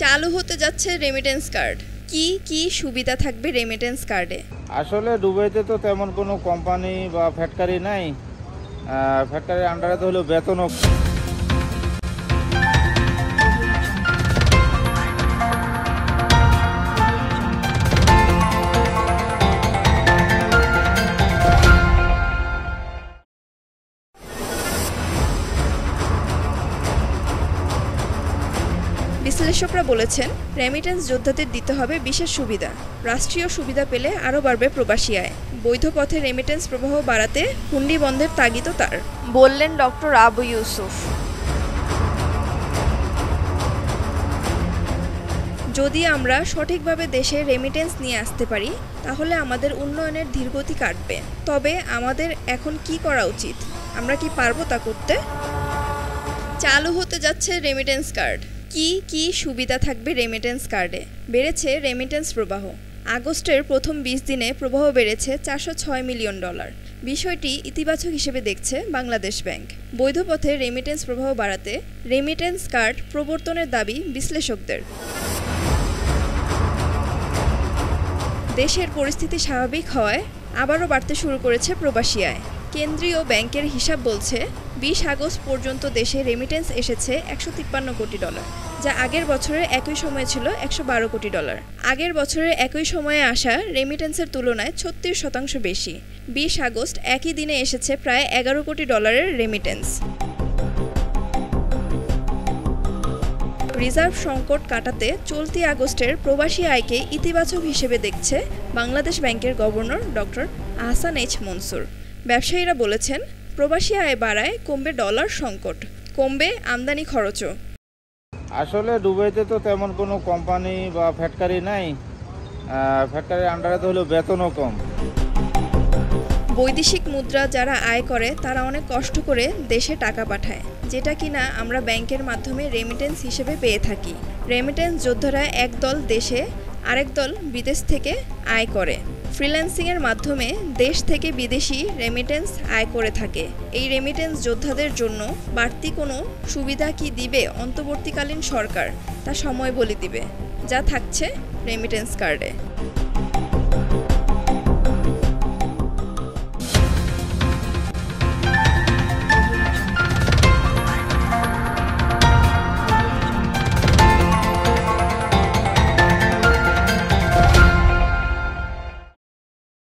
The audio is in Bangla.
চালু হতে যাচ্ছে রেমিটেন্স কার্ড। কি কি সুবিধা থাকবে রেমিটেন্স কার্ডে? আসলে দুবাইতে তো তেমন কোনো কোম্পানি বা ফ্যাক্টরি নাই। ফ্যাক্টরির আন্ডারে তো হলো বেতনও। বিশ্লেষকরা বলেছেন, রেমিটেন্স যোদ্ধাদের দিতে হবে বিশেষ সুবিধা। রাষ্ট্রীয় সুবিধা পেলে আরও বাড়বে প্রবাসী আয়। বৈধ পথে রেমিটেন্স প্রবাহ বাড়াতে হুন্ডি বন্ধের তাগিদও তার, বললেন ডক্টর আবু ইউসুফ। যদি আমরা সঠিকভাবে দেশে রেমিটেন্স নিয়ে আসতে পারি, তাহলে আমাদের উন্নয়নের ধীরগতি কাটবে। তবে আমাদের এখন কি করা উচিত? আমরা কি পারবো তা করতে? চালু হতে যাচ্ছে রেমিটেন্স কার্ড। কি কি সুবিধা থাকবে রেমিটেন্স কার্ডে? বেড়েছে রেমিটেন্স প্রবাহ। আগস্টের প্রথম 20 দিনে প্রবাহ বেড়েছে $406 মিলিয়ন। বিষয়টি ইতিবাচক হিসেবে দেখছে বাংলাদেশ ব্যাংক। বৈধ পথে রেমিটেন্স প্রবাহ বাড়াতে রেমিটেন্স কার্ড প্রবর্তনের দাবি বিশ্লেষকদের। দেশের পরিস্থিতি স্বাভাবিক হওয়ায় আবারও বাড়তে শুরু করেছে প্রবাসী আয়। কেন্দ্রীয় ব্যাংকের হিসাব বলছে 20 আগস্ট পর্যন্ত দেশে রেমিটেন্স এসেছে $153 কোটি, যা আগের বছরের একই সময়ে ছিল $112 কোটি। আগের বছরের একই সময়ে আসা রেমিটেন্সের তুলনায় 36% বেশি। 20 আগস্ট একই দিনে এসেছে প্রায় $11 কোটি রেমিটেন্স। রিজার্ভ সংকট কাটাতে চলতি আগস্টের প্রবাসী আয়কে ইতিবাচক হিসেবে দেখছে বাংলাদেশ ব্যাংকের governor doctor Ahsan H Mansur. ব্যবসায়ীরা বলেছেন, প্রবাসী আয় বাড়ায় কমবে ডলার সংকট, কমবে আমদানি খরচও। আসলে দুবাইতে তো তেমন কোনো কোম্পানি বা ফ্যাক্টরি নাই। ফ্যাক্টরির আন্ডারে তো হলো বেতনও কম। বৈদেশিক মুদ্রা যারা আয় করে তারা অনেক কষ্ট করে দেশে টাকা পাঠায়, যেটা কিনা আমরা ব্যাংকের মাধ্যমে রেমিটেন্স হিসেবে পেয়ে থাকি। রেমিটেন্স যোদ্ধারা একদল দেশে, আরেক দল বিদেশ থেকে আয় করে। ফ্রিল্যান্সিংয়ের মাধ্যমে দেশ থেকে বিদেশি রেমিটেন্স আয় করে থাকে। এই রেমিটেন্স যোদ্ধাদের জন্য বাড়তি কোনো সুবিধা কি দিবে অন্তর্বর্তীকালীন সরকার, তা সময় বলে দিবে। যা থাকছে রেমিটেন্স কার্ডে।